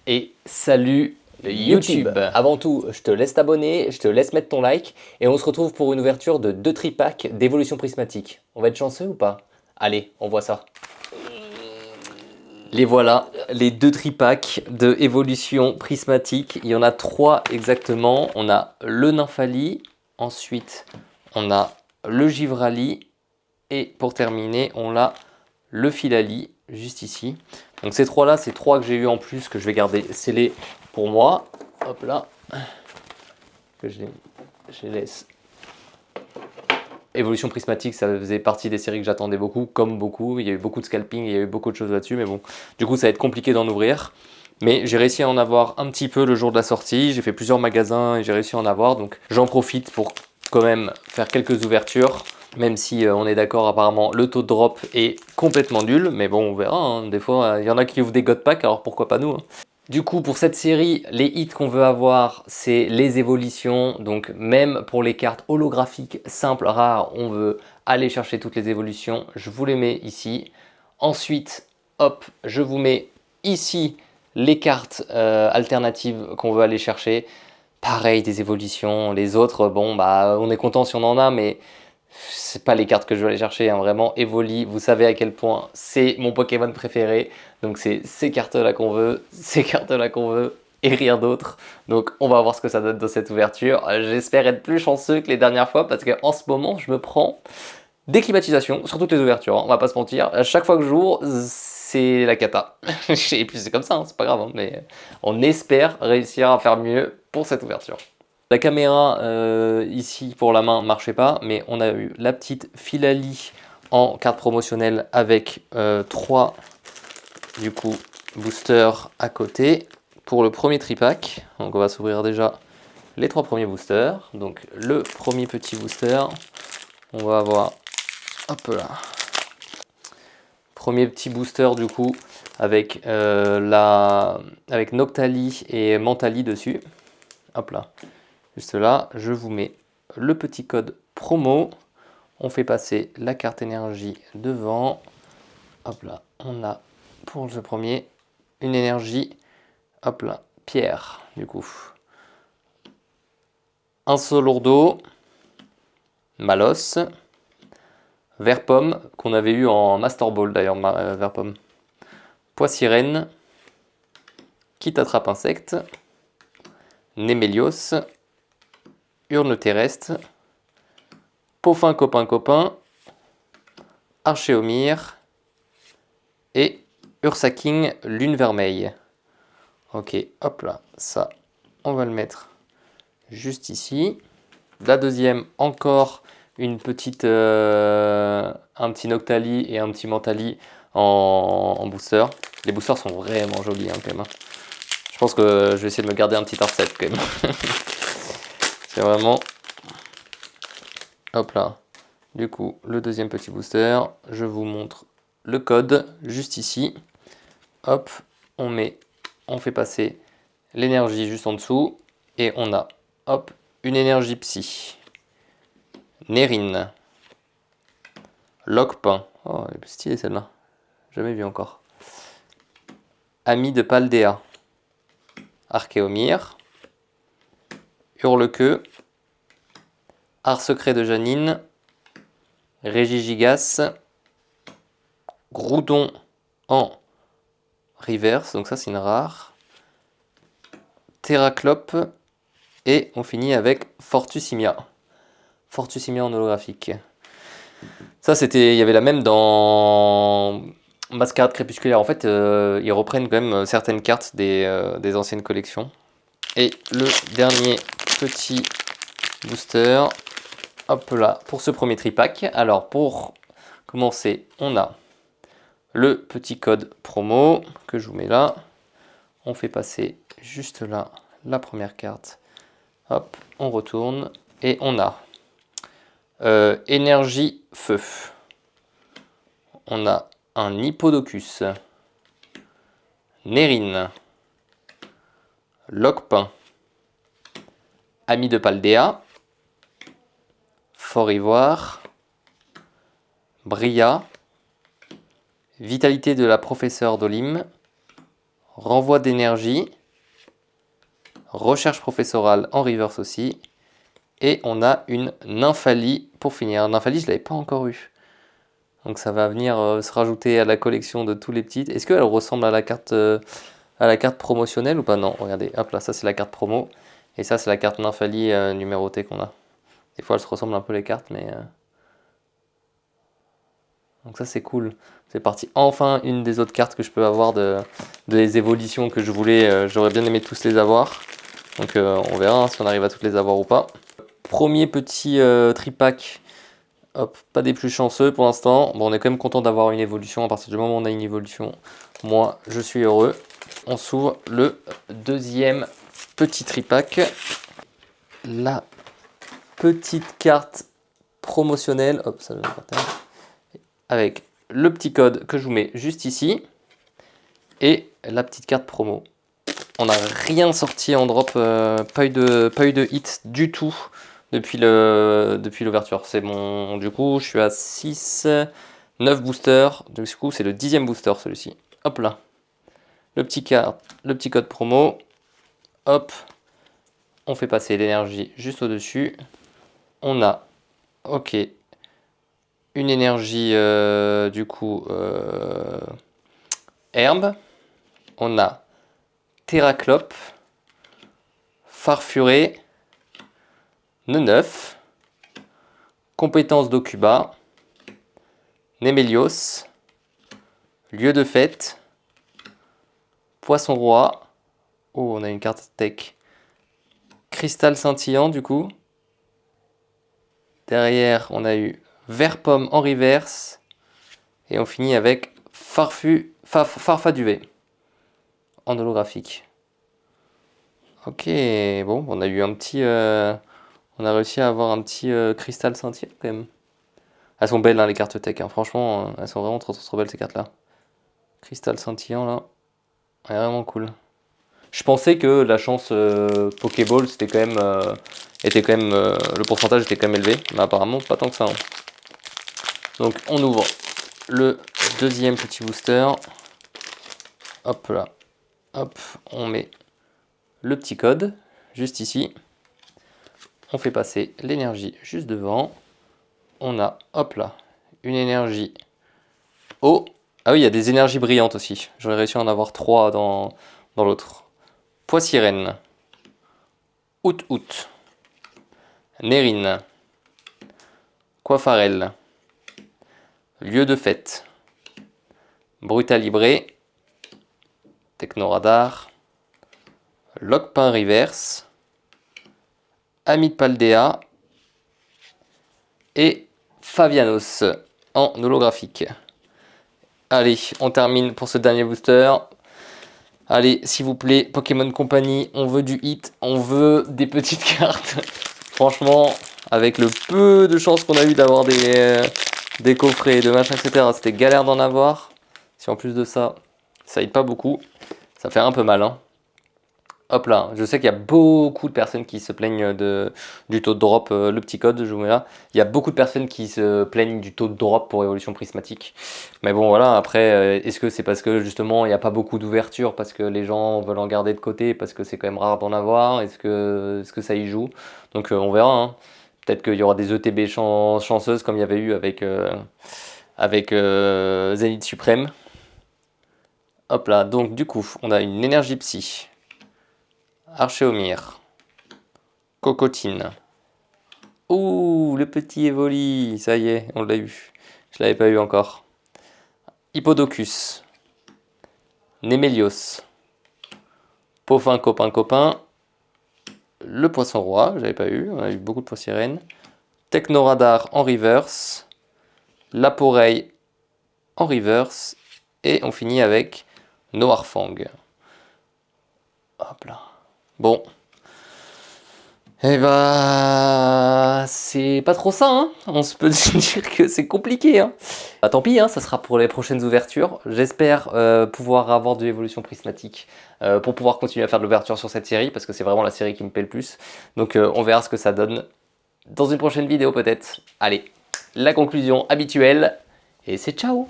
Et salut YouTube. Avant tout, je te laisse t'abonner, je te laisse mettre ton like et on se retrouve pour une ouverture de 2 tripacks d'évolution prismatique. On va être chanceux ou pas? Allez, on voit ça. Les voilà, les deux tripacks de évolution prismatique. Il y en a 3 exactement. On a le Nymphali, ensuite on a le Givrali et pour terminer on a le Philali juste ici. Donc ces 3 là, c'est 3 que j'ai eu en plus que je vais garder scellés pour moi. Hop là, que je les laisse. Évolution prismatique, ça faisait partie des séries que j'attendais beaucoup, comme beaucoup. Il y a eu beaucoup de scalping, il y a eu beaucoup de choses là-dessus, mais bon, du coup, ça va être compliqué d'en ouvrir. Mais j'ai réussi à en avoir un petit peu le jour de la sortie. J'ai fait plusieurs magasins et j'ai réussi à en avoir. Donc j'en profite pour quand même faire quelques ouvertures. Même si on est d'accord, apparemment, le taux de drop est complètement nul. Mais bon, on verra. Hein. Des fois, il y en a qui ouvrent des God Packs, alors pourquoi pas nous hein. Du coup, pour cette série, les hits qu'on veut avoir, c'est les évolutions. Donc même pour les cartes holographiques simples, rares, on veut aller chercher toutes les évolutions. Je vous les mets ici. Ensuite, hop, je vous mets ici les cartes alternatives qu'on veut aller chercher. Pareil, des évolutions. Les autres, bon, bah, on est content si on en a, mais c'est pas les cartes que je vais aller chercher, hein. Vraiment, Evoli, vous savez à quel point c'est mon Pokémon préféré. Donc c'est ces cartes-là qu'on veut, ces cartes-là qu'on veut, et rien d'autre. Donc on va voir ce que ça donne dans cette ouverture. J'espère être plus chanceux que les dernières fois, parce qu'en ce moment, je me prends des climatisations sur toutes les ouvertures, hein. On va pas se mentir. À chaque fois que j'ouvre, c'est la cata. Et puis c'est comme ça, hein, c'est pas grave, hein, mais on espère réussir à faire mieux pour cette ouverture. La caméra ici pour la main ne marchait pas, mais on a eu la petite Philali en carte promotionnelle avec 3 du coup boosters à côté pour le premier tripack. Donc on va s'ouvrir déjà les 3 premiers boosters. Donc le premier petit booster, on va avoir, hop là, premier petit booster du coup avec, avec Noctali et Mentali dessus. Hop là. Juste là, je vous mets le petit code promo. On fait passer la carte énergie devant. Hop là, on a pour le premier une énergie. Hop là, pierre du coup. Un Solourdo, Malos, Verpomme qu'on avait eu en Master Ball d'ailleurs, Verpomme. Poissirène, qui t'attrape insecte, Némélios, Urne terrestre, Poffin copain copain, Archéomir et Ursaking lune vermeille. Ok, hop là, ça, on va le mettre juste ici. La deuxième, encore une petite, un petit Noctali et un petit Mentali en booster. Les boosters sont vraiment jolis hein, quand même. Je pense que je vais essayer de me garder un petit R7 quand même. C'est vraiment... Hop là. Du coup, le deuxième petit booster, je vous montre le code juste ici. Hop, on fait passer l'énergie juste en dessous et on a, hop, une énergie psy. Nérine. Lockpin. Oh, elle est stylée celle-là. Jamais vu encore. Ami de Paldea. Archéomir. Hurlequeux. Art secret de Janine. Régigigas. Groudon en reverse, donc ça c'est une rare. Terraclope. Et on finit avec Fortusimia. Fortusimia en holographique. Ça c'était, il y avait la même dans Mascarade crépusculaire. En fait, ils reprennent quand même certaines cartes des anciennes collections. Et le dernier petit booster, hop là, pour ce premier tripack. Alors pour commencer, on a le petit code promo que je vous mets là. On fait passer juste là la première carte. Hop, on retourne et on a énergie feu. On a un Hippodocus, Nérine, Lockpin, Ami de Paldea, Fort Ivoire, Bria, Vitalité de la professeure d'Olim, renvoi d'énergie, recherche professorale en reverse aussi, et on a une Nymphalie pour finir. Nymphalie, je ne l'avais pas encore eu. Donc ça va venir se rajouter à la collection de tous les petits. Est-ce qu'elle ressemble à la carte promotionnelle ou pas? Non, regardez, hop là, ça c'est la carte promo. Et ça c'est la carte Nymphalie numérotée qu'on a. Des fois elles se ressemblent un peu les cartes, mais... Donc ça c'est cool. C'est parti. Enfin une des autres cartes que je peux avoir des évolutions que je voulais. J'aurais bien aimé tous les avoir. Donc on verra hein, si on arrive à toutes les avoir ou pas. Premier petit tripack. Hop, pas des plus chanceux pour l'instant. Bon, on est quand même content d'avoir une évolution. À partir du moment où on a une évolution, moi, je suis heureux. On s'ouvre le deuxième petit tripack. La petite carte promotionnelle. Hop, ça va partir. Avec le petit code que je vous mets juste ici. Et la petite carte promo. On n'a rien sorti en drop. Pas eu de hit du tout. Depuis l'ouverture. C'est bon. Du coup, je suis à 6, 9 boosters. Du coup, c'est le 10e booster celui-ci. Hop là. Le petit code promo. Hop. On fait passer l'énergie juste au-dessus. On a, ok, une énergie du coup herbe. On a Terraclope, Farfuré, Neuf, Compétence d'Okuba, Némélios, Lieu de fête, Poisson roi. Oh, on a une carte tech. Cristal scintillant du coup. Derrière, on a eu Vert pomme en reverse. Et on finit avec Farfaduvet en holographique. Ok, bon, on a eu un petit... on a réussi à avoir un petit cristal scintillant quand même. Elles sont belles hein, les cartes tech, hein. Franchement, elles sont vraiment trop belles ces cartes là. Cristal scintillant là, ouais, vraiment cool. Je pensais que la chance Pokéball était quand même le pourcentage était quand même élevé, mais apparemment pas tant que ça. Hein. Donc on ouvre le deuxième petit booster. Hop là, hop, on met le petit code juste ici. On fait passer l'énergie juste devant. On a, hop là, une énergie eau. Ah oui, il y a des énergies brillantes aussi. J'aurais réussi à en avoir 3 dans l'autre. Poissirène, Out, Nérine, Coiffarelle, Lieu de fête, Brutalibré, Technoradar, Lockpin Reverse, Ami de Paldea et Favianos en holographique. Allez, on termine pour ce dernier booster. Allez, s'il vous plaît, Pokémon Company, on veut du hit, on veut des petites cartes. Franchement, avec le peu de chance qu'on a eu d'avoir des coffrets, de machin, etc., c'était galère d'en avoir. Si en plus de ça, ça aide pas beaucoup, ça fait un peu mal. Hein. Hop là, je sais qu'il y a beaucoup de personnes qui se plaignent du taux de drop, le petit code, je vous mets là. Il y a beaucoup de personnes qui se plaignent du taux de drop pour évolution prismatique. Mais bon voilà, après, est-ce que c'est parce que justement il n'y a pas beaucoup d'ouverture, parce que les gens veulent en garder de côté, parce que c'est quand même rare d'en avoir, est-ce que ça y joue? Donc on verra, hein. Peut-être qu'il y aura des ETB chanceuses comme il y avait eu avec Zénith Suprême. Hop là, donc du coup, on a une énergie psy. Archéomir, Cocotine. Ouh, le petit Evoli, ça y est, on l'a eu. Je l'avais pas eu encore. Hippodocus, Némélios, Poffin copain, le poisson roi, j'avais pas eu, on a eu beaucoup de poissirènes. Technoradar en reverse, Laporeille en reverse, et on finit avec Noirfang. Hop là. Bon. Eh bah, c'est pas trop ça, hein. On se peut dire que c'est compliqué, hein. Bah, tant pis, hein, ça sera pour les prochaines ouvertures. J'espère pouvoir avoir de l'évolution prismatique pour pouvoir continuer à faire de l'ouverture sur cette série, parce que c'est vraiment la série qui me plaît le plus. Donc on verra ce que ça donne dans une prochaine vidéo peut-être. Allez, la conclusion habituelle, et c'est ciao!